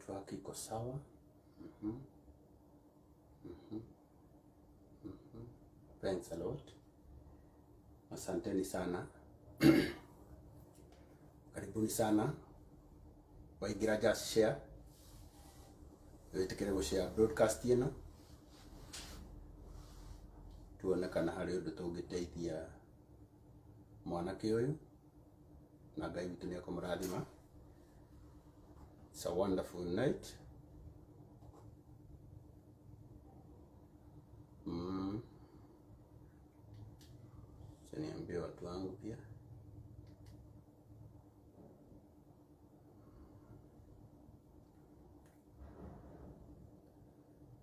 Network iko sawa. Thanks a lot. Asanteni sana. Karibuni sana. Waigira just share. Wetekere go share broadcast ino. Tuone kana hari undu tungiteithia mwanake uyu na Ngai witu ni akumurathima. It's a wonderful night. Niambie watu wangu pia.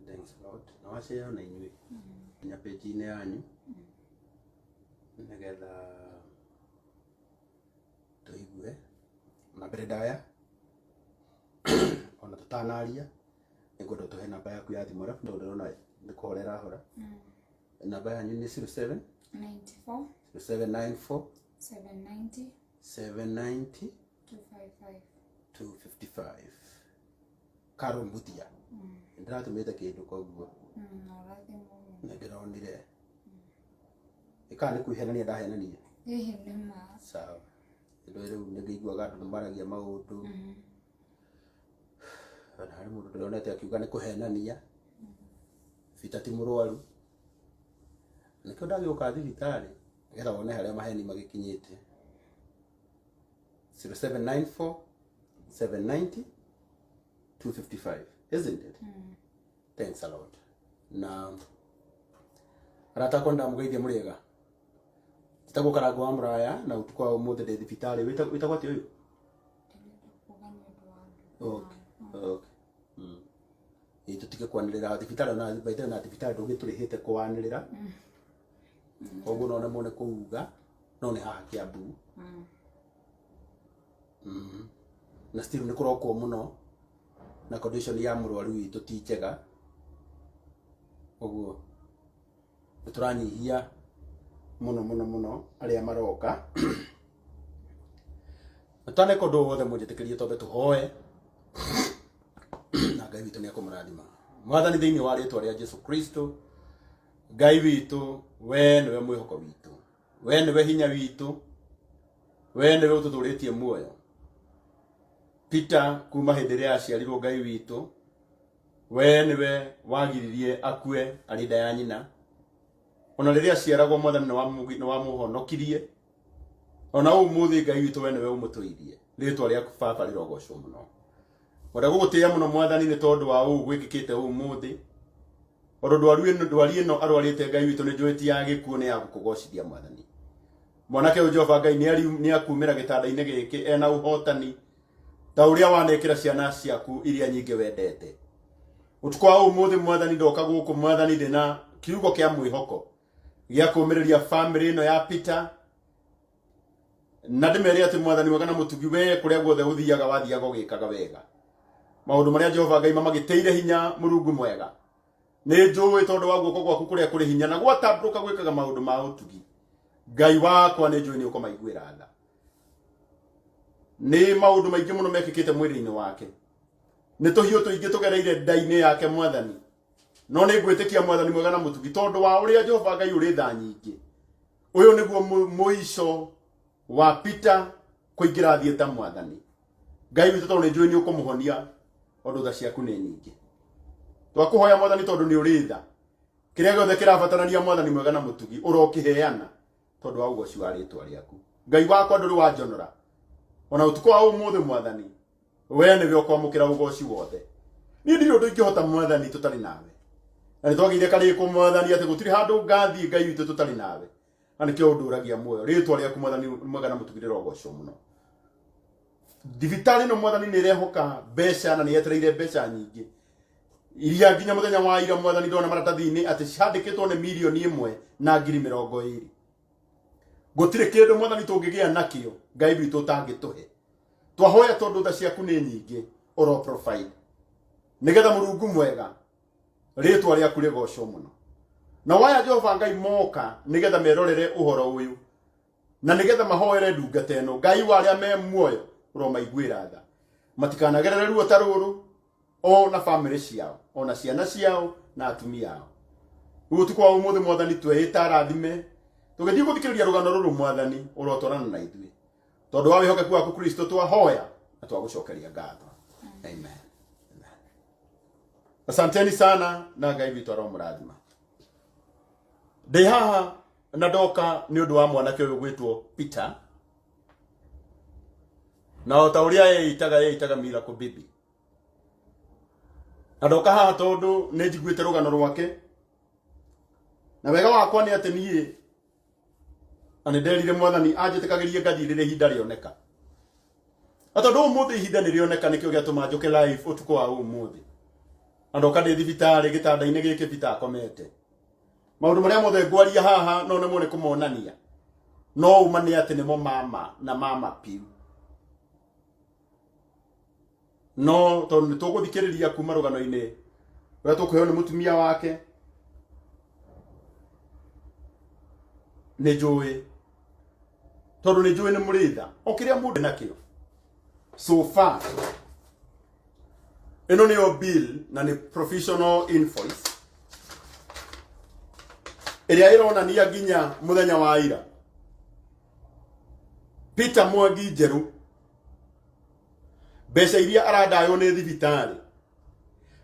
Thanks a lot. Na washare na inywe. Nya page ine yanyu. Negetha tuigue na mbere ndaya ona tutanaria niguo tuhe namba yaku ya thimu rafu ndo ndona ndikuhorera hora. Namba yanyu ni 07 94 0794 790 255 Karangu Muraya. Ndiratumite kindu koguo ndironire ikani kuihenania ndahenania ma sawa ndo riu ndigiguaga andu maragia maundu ana hari mundu ndionete akiuga ni kuhenania bita ti murwaru nikio ndagioka thibitari getha wone haria maheni magikinyite 0794 790 255 isn't it? Thanks a lot. Na arata konda mugeithia muriega titago Karangu Muraya na utukwa umuthi de thibitari witagwa ti uyu okay tutike kwanirira thibitari na baita na thibitari ndugitulihite kwanirira oguo none mone kuuga none haha Kiambu na still ni kuroko muno na condition ya murwaru witu ti njega oguo turanyihia muno aria maroka natane ko ndo wothe munjitikirie tobe tuhoe na Ngai witu ni akumurathima mwathani thiini wa ritwa ria Jesu Kristo. Ngai witu we niwe mwihoko witu, we niwe hinya witu, we niwe ututhuritie muoyo. Peter kuma hindi ria aciarirwo Ngai witu we niwe wagiririe akue arinda ya nyina. Ona riria aciaragwo mwathani ni wa muhonokirie. Ona umuthi Ngai witu we niwe umutuirie. Ritwa riaku baba rirogocwo muno. Ora gugutia muno mwathani ni tondu wa gwikikite umuthi. Oro ndwari ino arwarite Ngai witu ni njuiti ya gikuo ni ya gukugocithia mwathani. Mwanake uyu Jehova Ngai ni akumira gitanda-ini giki ena uhotani ta uria wanekira ciana ciaku iria nyingi wendete. Utukwa wa umuthi mwathani ndoka guku mwathani ndina kiugo kia mwihoko gia kumiriria family ino ya Peter na ndimeri ati mwathani wega na mutugi we kuria guothe uthiaga wathiaga ugikaga wega maundu maria Jehova Ngai mamagiteire hinya Murungu mwega ni njuwi tondu wa guoko gwaku kuria kuri hinya na gwatambuka gwikaga maundu ma utugi. Ngai wakwa ni njuwi ni ukomaiguira tha ni maundu maingi muno mekikite mwiri-ini wake ni tuhio tuingi tugereire nda-ini yake mwathani no ni gwitikia mwathani mwega na mutugi tondu wa uria Jehova Ngai uri tha nyingi. Uyu niguo muico wa Peter kuingira thieta mwathani. Ngai witu tondu ni njuwi ni ukumuhonia ondu tha ciaku ni nyingi. Twakuhoya mwathani tondu ni uri tha kiria giothe kirabatarania mwathani mwega na mutugi urokiheana tondu wa ugoci wa ritwa riaku. Ngai wakwa nduri wa njonora ona utuko wa umuthi mwathani we niwe ukwamukira ugoci wothe. Ni ndiri undu ingihota mwathani tutari nawe na ni twagire kariko mwathani ati gutiri handu ngathie Ngai witu tutari nawe na nikio unduragia muoyo ritwa riaku mwathani mwega na mutugi rirogocwo muno. Thibitari no mwathani ni rehoka mbeca na ni yetereire mbeca nyingi iria nginya muthenya wa ira mwathani ndona maratathi-ini ati ciandikitwo ni milioni 1,20,000. Gutire kindu mwathani tungigia nakio Ngai witu tangituhe. Twahoya tondu tha ciaku ni nyingi uro provide nigetha Murungu mwega ritwa riaku rigocwo muno. Na waya Jehova Ngai moka nigetha merorere uhoro uyu na nigetha mahoere ndungata ino Ngai wa aria me muoyo uromaiguira tha matikanagerere ruo ta ruru o na family ciao ona ciana ciao na atumia ao ugu tukwa umuthe mwathani twehita rathime tugithii guthikiriria rugano ruru mwathani urotwarana na ithui tondu wa wihokeku waku Kristo twahoya na twagucokeria ngatho. Amen. Asanteni sana na Ngai witu aromurathima. Ndi haha na ndoka ni undu wa mwanake uyu gwitwo Peter na ota uria yeitaga Miracle Baby. Na ndoka haha tondu ni njiguite rugano rwake na wega wakwa ni ati nie ani nderire mwathani anjitikagirie ngathi rire ihinda rioneka. Tondu umuthi ihinda ni rioneka nikio giatuma njuke live utuko wa umuthi. Andoka ndi thibitari gitanda-ini giki Peter akomete. Maundu maria mothe ngwaria haha no nemo ni kumonania. No umane ati nimo mama na mama piu. No tondu tuguthikiriria kuma rugano-ini uria tukuheo ni mutumia wake ni njui tondu ni njui ni muritha okiria mundu nakio so far. Ino niyo bill na ni professional invoice iria ironania nginya muthenya wa ira Peter Mwangi Njeru mbeca iria arandayo ni thibitari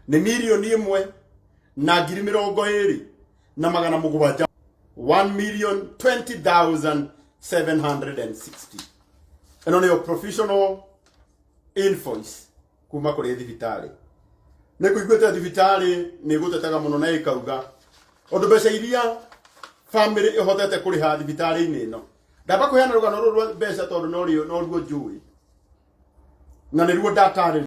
ni milioni 1,20,700 1,20,760. Ino niyo professional invoice kuma kuri thibitari. Ni kuiguite thibitari ni gutetaga muno na ikauga ondu mbeca iria family ihotete kuriha thibitari-ini ino ndamba kuheana rugano ruru mbeca tondu no ruo njui na ni ruo ndatari